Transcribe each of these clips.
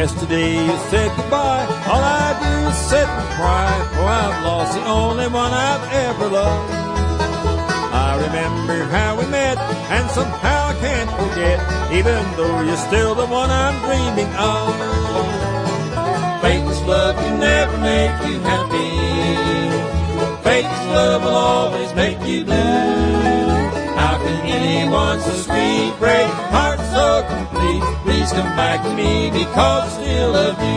Yesterday you said goodbye. All I do is sit and cry, for I've lost the only one I've ever loved. I remember how we met, and somehow I can't forget, even though you're still the one I'm dreaming of. Faithless love can never make you happy. Faithless love will always make you blue. How can anyone so sweet break a heart so complete? Please come back to me because I still love you.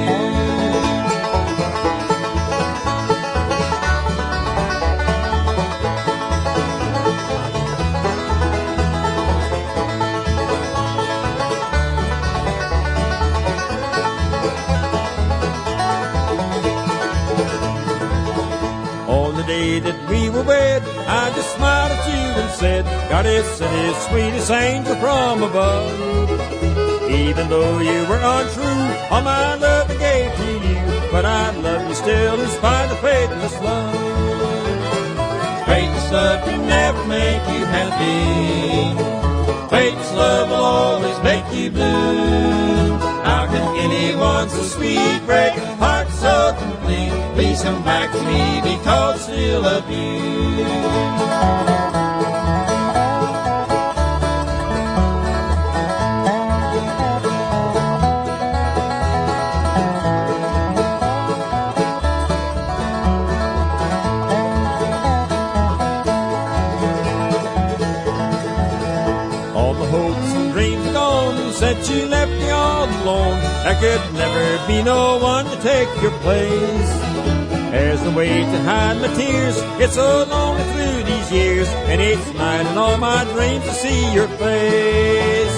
That we were wed, I just smiled at you and said, God is the sweetest angel from above. Even though you were untrue, all my love I gave to you, but I love you still in spite of faithless love. Faithless love can never make you happy. Faithless love will always make you blue. How can anyone so sweet break a heart so complete? Please come back to me because I still love you. All the hopes and dreams are gone. You said you left me all alone. There could never be no one to take your place. There's no way to hide my tears. It's so lonely through these years, and each night in all my dreams to see your face.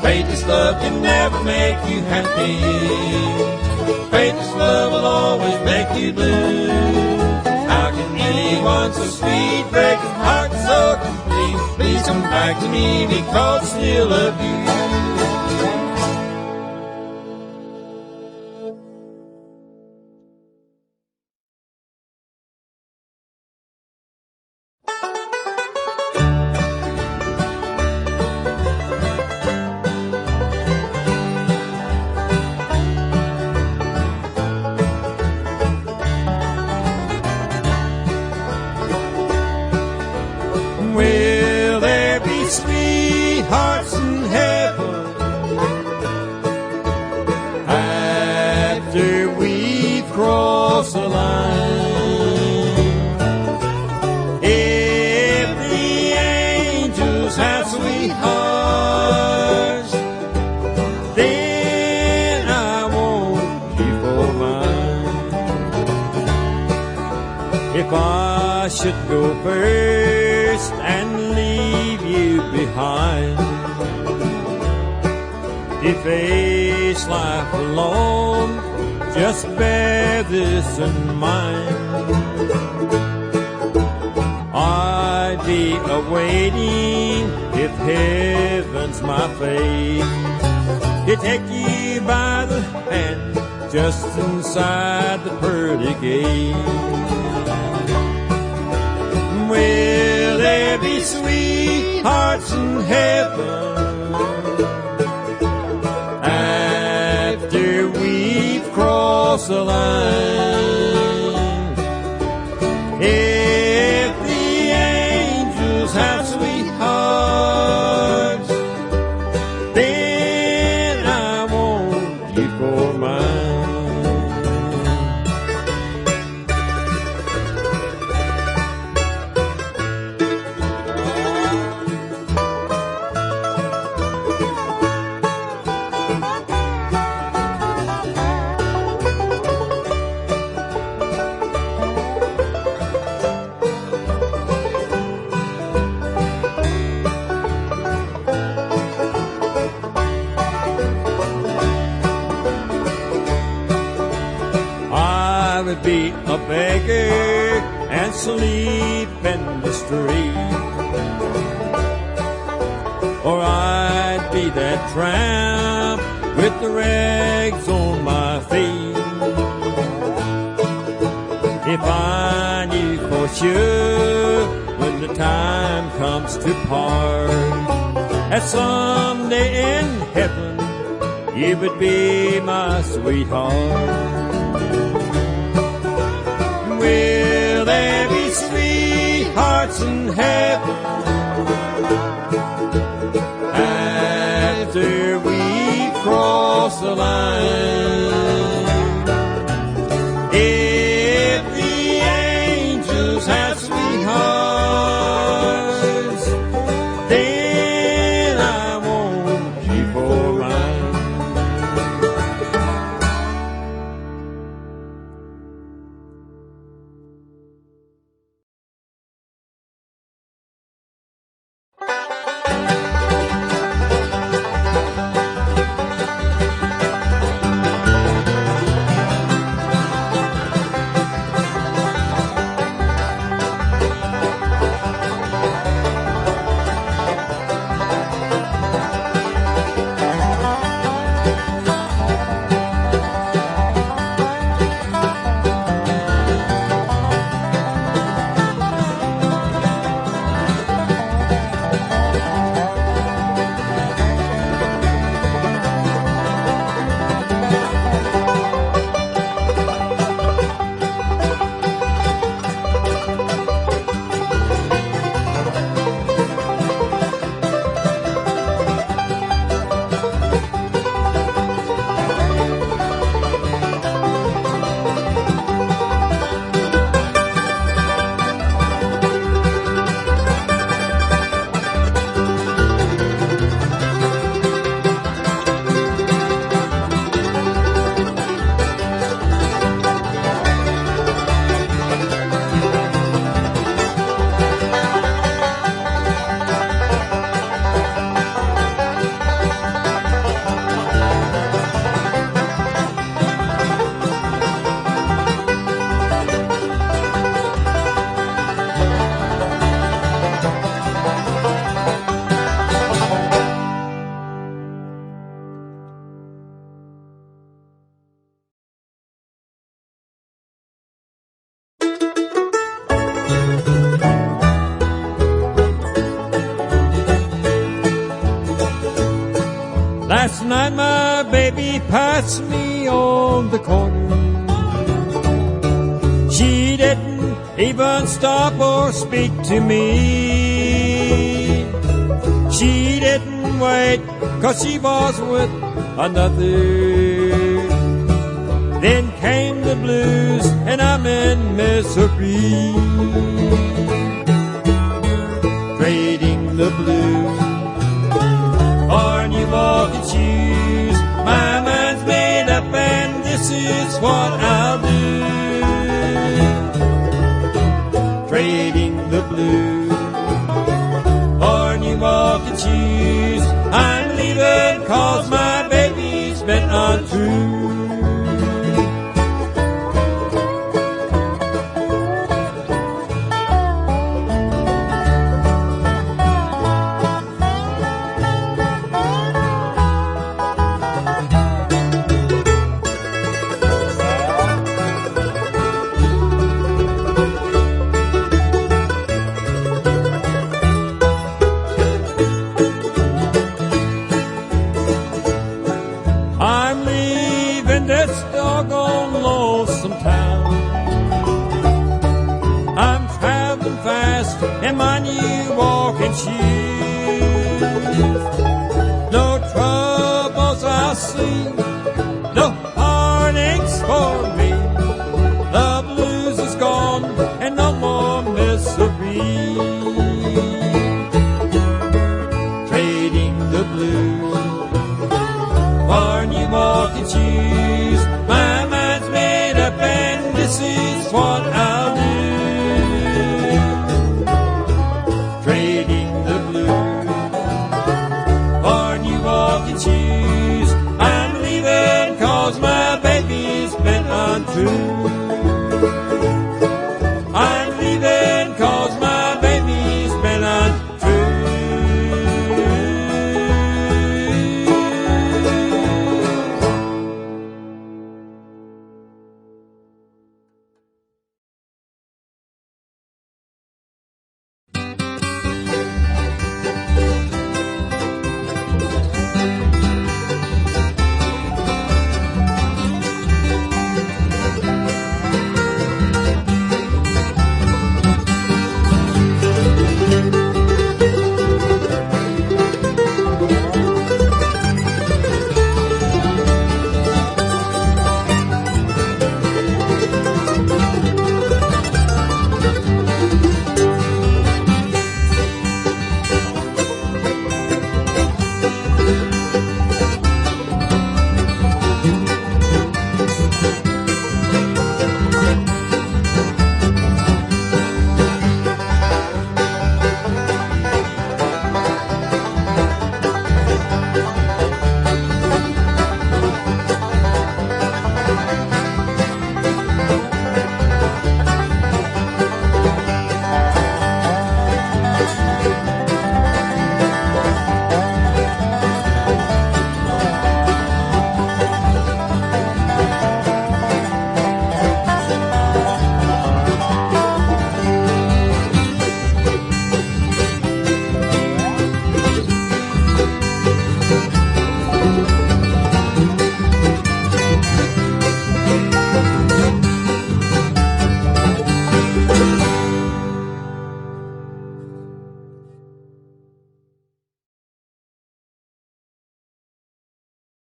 Faithless love can never make you happy. Faithless love will always make you blue. How can anyone so sweet break a heart so complete? Please come back to me because I still love you. Will there be sweethearts in heaven after we've crossed the line? If the angels have sweethearts, then I want you for mine. If I should go first and leave you behind, to face life alone, just bear this in mind. I'd be awaiting, if heaven's my fate, to take you by the hand just inside the pearly gate. Will there be sweethearts in heaven after we've crossed the line? If the angels have sweethearts, then I want you for mine. I would be a beggar and sleep in the street, or I'd be that tramp with the rags on my feet. If I knew for sure when the time comes to part, that someday in heaven you would be my sweetheart. Will there be sweethearts in heaven after we cross the line? If the angels have sweethearts, then I want you for mine. Last night my baby passed me on the corner. She didn't even stop or speak to me. She didn't wait 'cause she was with another. Then came the blues and I'm in misery. Trading the blues for new walking shoes. My mind's made up and this is what I'll do. Trading the blues for new walking shoes. I'm leaving 'cause my baby's been untrue. In my new walking shoes, no troubles I see, no heartaches for me. The blues is gone and no more misery. Trading the blues for new walking shoes. My mind's made up and this is what I'll do. I'm leaving 'cause my baby's been untrue. I'm leaving 'cause my baby's been untrue.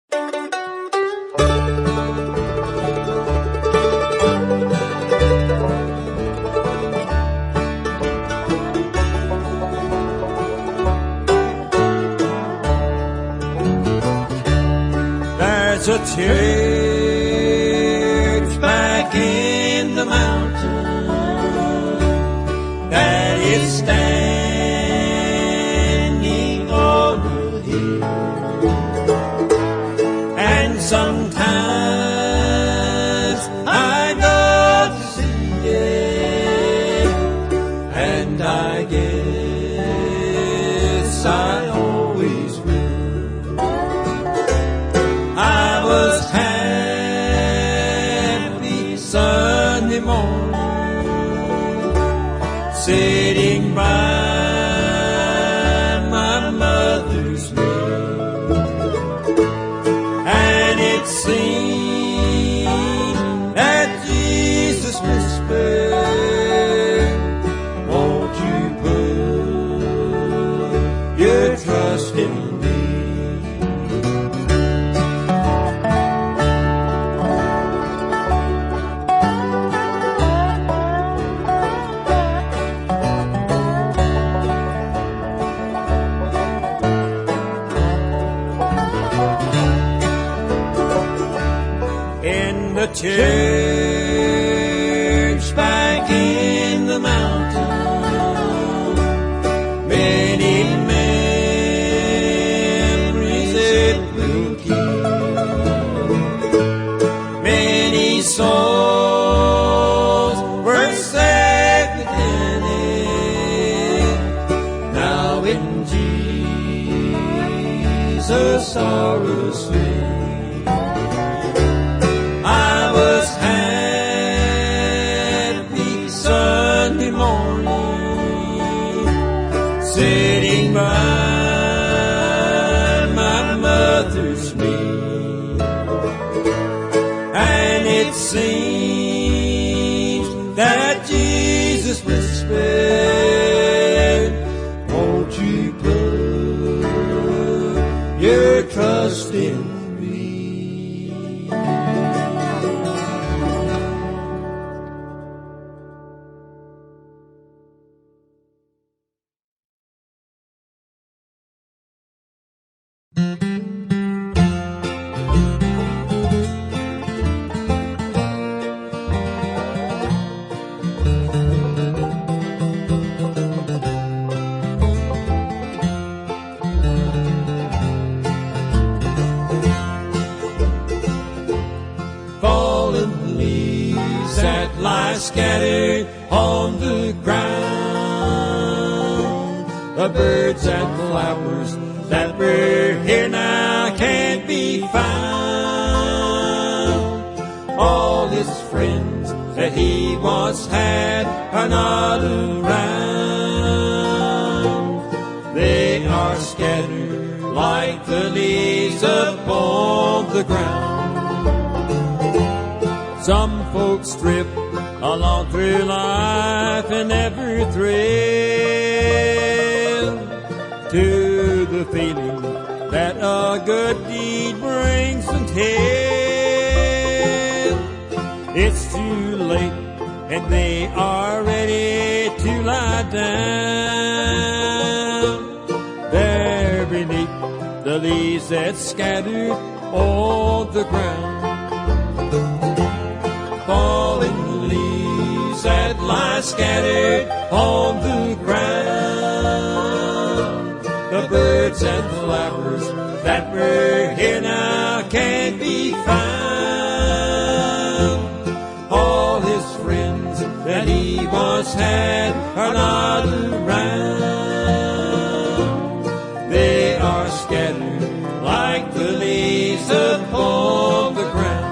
There's a church back in the mountain that is standing on the hill, and sometimes I go to see it, and I guess I always will. I was happy Sunday morning, sitting by my mother's knee, and it seemed that Jesus whispered, won't you put your trust in me? The church back in the mountain, many memories it will keep. Many souls were saved within it. Now in Jesus' sorrows sweet, I was happy Sunday morning, sitting by my mother's knee, and it seems that Jesus whispered, won't you put your trust in me? Scattered on the ground, the birds and flowers that were here now can't be found. All his friends that he once had are not around. They are scattered like the leaves upon the ground. Some folks trip along through life and never thrill to the feeling that a good deed brings until it's too late and they are ready to lie down there beneath the leaves that's scattered on the ground. Falling leaves that lie scattered on the ground. The birds and flowers that were here now can't be found. All his friends that he once had are not around. They are scattered like the leaves upon the ground.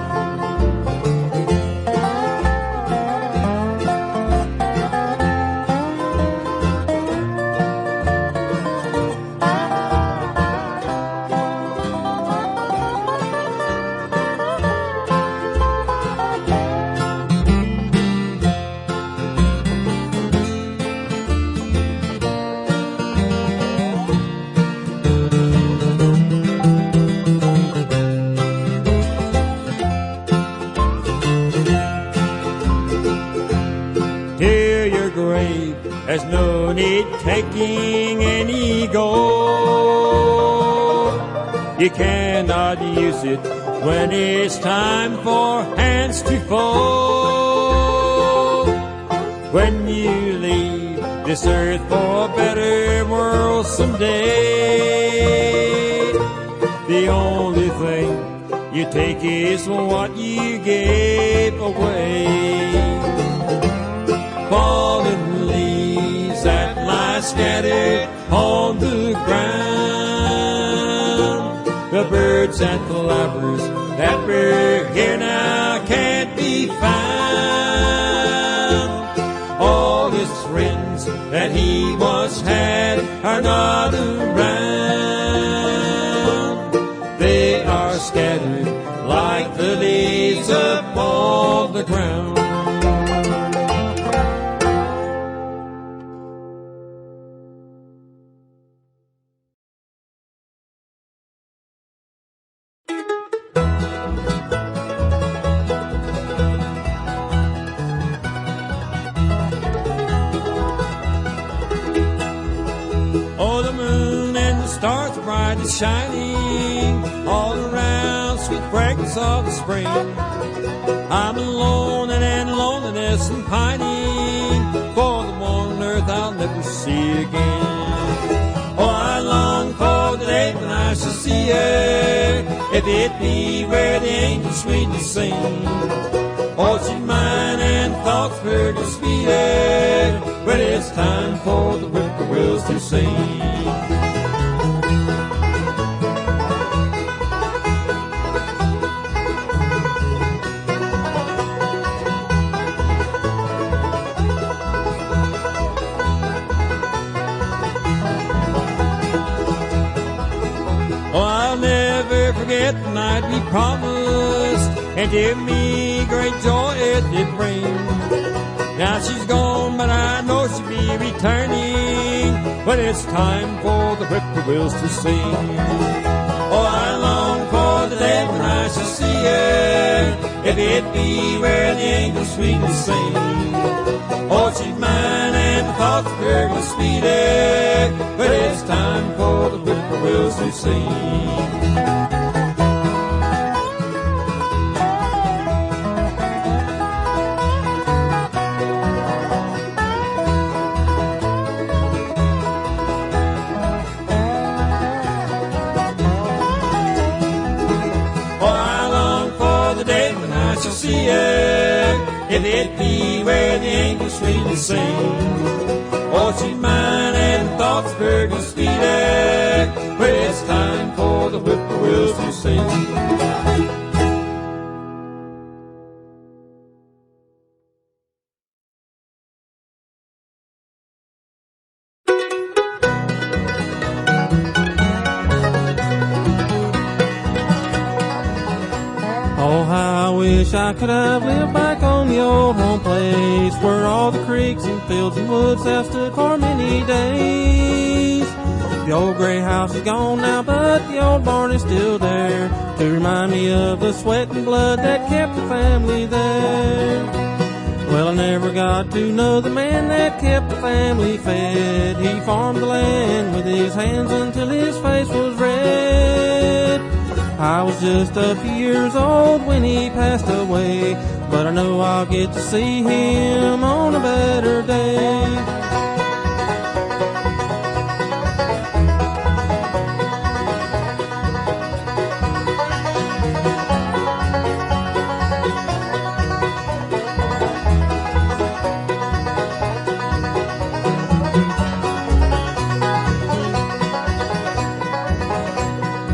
ain't taking any gold. You cannot use it when it's time for hands to fold. When you leave this earth for a better world someday, the only thing you take is what you gave away. Fallen leaves that lie scattered on the ground, the birds and flowers that were here now can't be found. All his friends that he once had are not around. They are scattered like the leaves upon the ground. Oh, the moon and the stars are bright and shining all around, sweet fragrance of the spring. I'm alone and in loneliness and pining for the one earth I'll never see again. Oh, I long for the day when I shall see her, if it be where the angels sweetly sing. Oh, she's mine and thoughts her to sweeter when it's time for the whippoorwills to sing. Oh, I'll never forget the night we promised, and give me great joy it did bring. Now she's gone, but I know she'll be returning when it's time for the whippoorwills to sing. Oh, I long for the day when I shall see her, if it be where the angels sweetly sing. Oh, she's mine and the thoughts of her was sweeter, but it's time for the whippoorwills to sing. See her, if it be where the angels sweetly sing. Oh, she's mine and the thoughts of her go sweeter, but it's time for the whippoorwills to sing. Wish I could have lived back on the old home place, where all the creeks and fields and woods have stood for many days. The old gray house is gone now, but the old barn is still there, to remind me of the sweat and blood that kept the family there. Well, I never got to know the man that kept the family fed. He farmed the land with his hands until his face was red. I was just a few years old when he passed away, but I know I'll get to see him on a better day.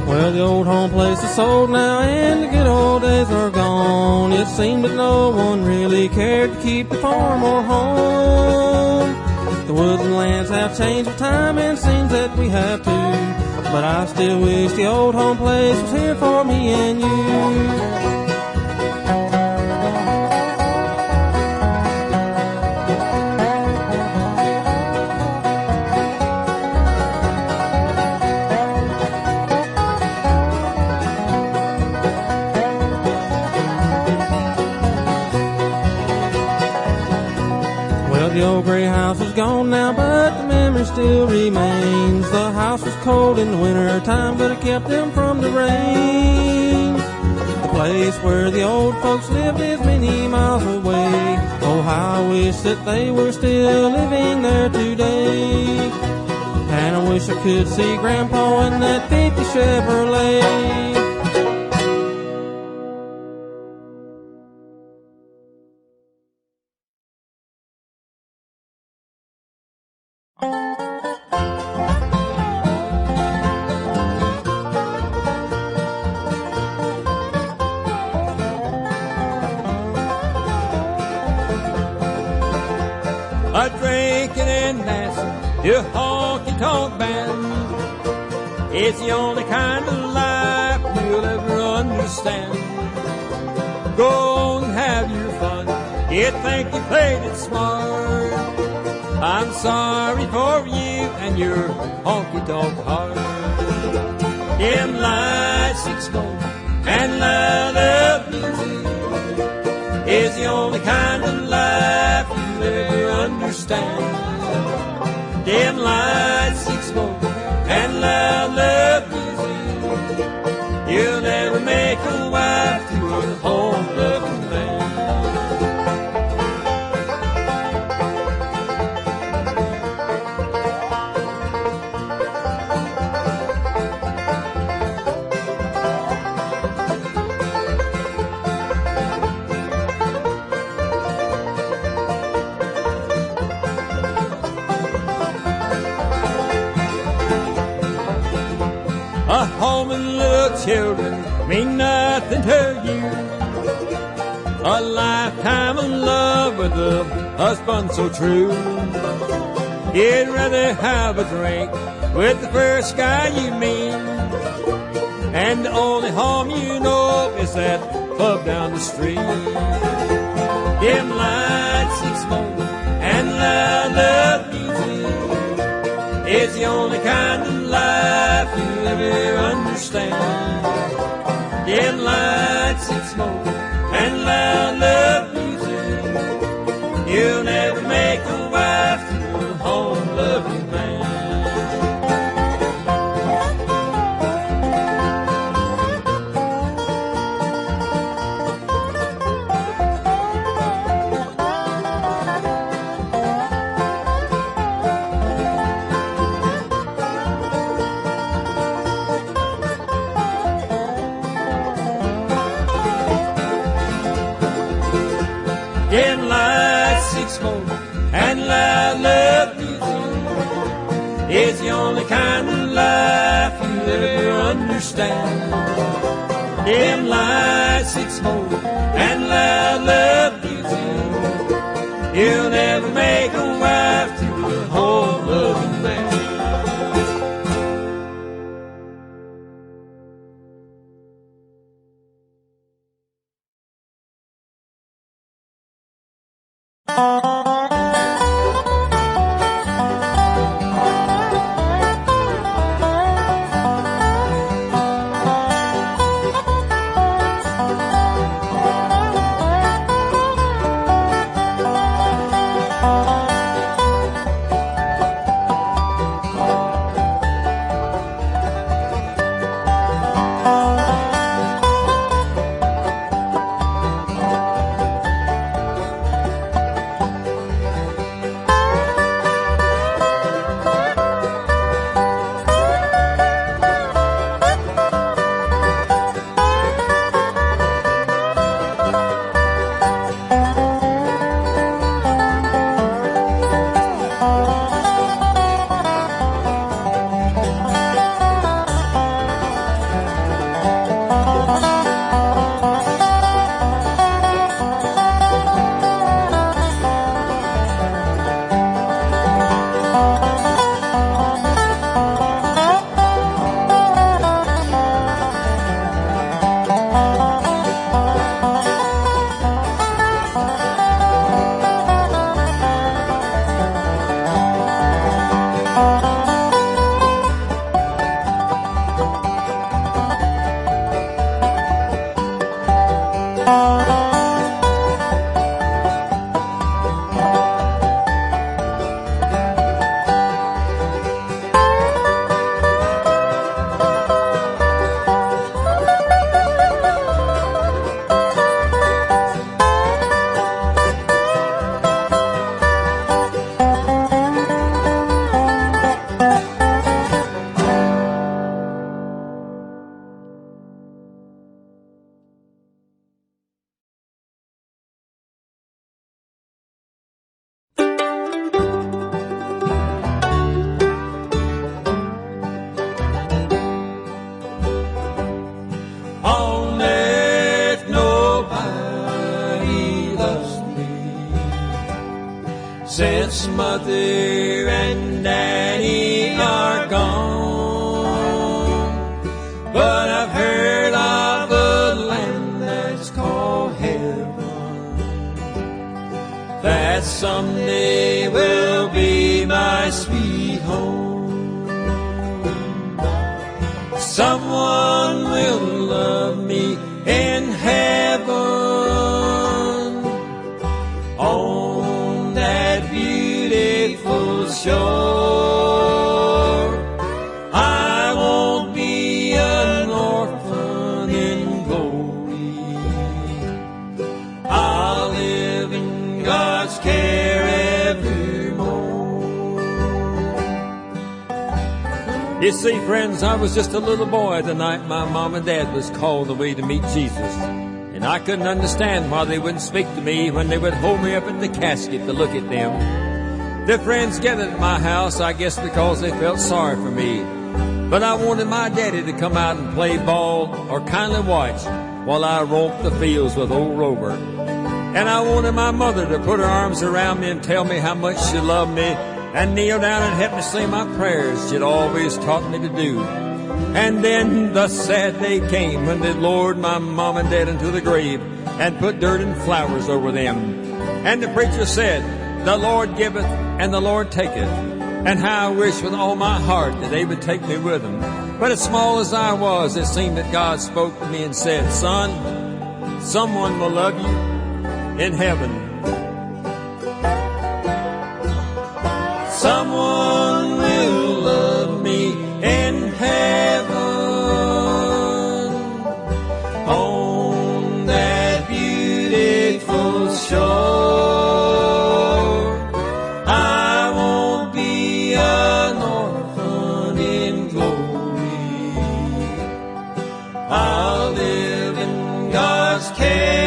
Well, the old home place is sold now and the good old days are gone. It seemed that no one really cared to keep the farm or home. The woods and lands have changed with time, and it seems that we have too. But I still wish the old home place was here for me and you. The The old gray house is gone now, but the memory still remains. The house was cold in the winter time, but it kept them from the rain. The place where the old folks lived is many miles away. Oh, how I wish that they were still living there today. And I wish I could see Grandpa in that 50 Chevrolet. A drinking and dancing to a honky-tonk band. It's the only kind of life you'll ever understand. Go and have your fun. You think you played it smart. I'm sorry for you and your honky-tonk heart. Dim lights explode and loud of music is the only kind of life you'll ever understand. Dim lights explode and loud love music. You'll never make a wife to a home-loving man. A home and little children mean nothing to you. A lifetime of love with a husband so true. You'd rather have a drink with the first guy you meet, and the only home you know is that pub down the street. Dim lights explode and loud love music is the only kind of life you'll ever understand. Dim lights explode and loud love music. You'll never make a wife to a home-loving man. Dim lights explode and loud love music is the only kind of life you'll ever understand. Dim lights explode and loud love music. You'll never make a wife to a home-loving man. Jeff's mother and daddy are gone, but I've heard of a land that's called heaven, that someday will be my sweet home. Someone will love me in heaven, on that beautiful shore. I won't be an orphan in glory. I'll live in God's care evermore. You see, friends, I was just a little boy the night my mom and dad was called away to meet Jesus. And I couldn't understand why they wouldn't speak to me when they would hold me up in the casket to look at them. Their friends gathered at my house, I guess because they felt sorry for me. But I wanted my daddy to come out and play ball or kindly watch while I roamed the fields with old Rover. And I wanted my mother to put her arms around me and tell me how much she loved me and kneel down and help me say my prayers she'd always taught me to do. And then the sad day came when they lowered my mom and dad into the grave and put dirt and flowers over them. And the preacher said, "The Lord giveth and the Lord taketh." And how I wish with all my heart that they would take me with them. But as small as I was, it seemed that God spoke to me and said, "Son, someone will love you in heaven. Someone will love me in heaven, on that beautiful shore. I won't be an orphan in glory. I'll live in God's care